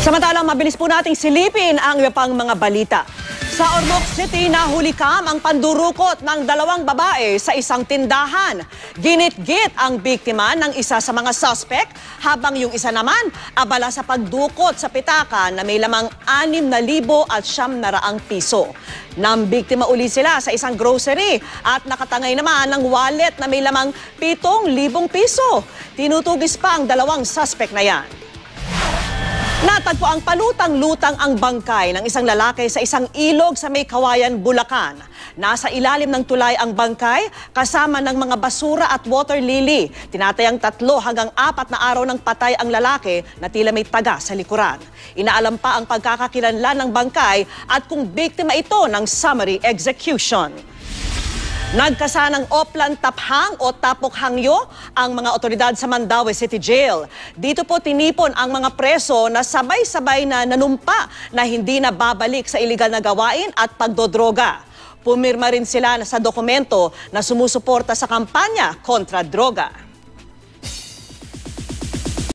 Samantalang mabilis po nating silipin ang iba pang mga balita. Sa Ormoc City, nahulikam ang pandurukot ng dalawang babae sa isang tindahan. Ginit-git ang biktima ng isa sa mga suspect habang yung isa naman abala sa pagdukot sa pitaka na may lamang 6,900 piso. Nang biktima uli sila sa isang grocery at nakatangay naman ng wallet na may lamang 7,000 piso. Tinutugis pa ang dalawang suspect na yan. Natagpo ang palutang-lutang ang bangkay ng isang lalaki sa isang ilog sa May Kawayan, Bulacan. Nasa ilalim ng tulay ang bangkay kasama ng mga basura at water lily. Tinatayang 3 hanggang 4 na araw ng patay ang lalaki na tila may taga sa likuran. Inaalam pa ang pagkakakilanlan ng bangkay at kung biktima ito ng summary execution. Nagkasanang oplan taphang o tapok hangyo ang mga otoridad sa Mandaue City Jail. Dito po tinipon ang mga preso na sabay-sabay na nanumpa na hindi na babalik sa iligal na gawain at pagdodroga. Pumirma rin sila sa dokumento na sumusuporta sa kampanya kontra droga.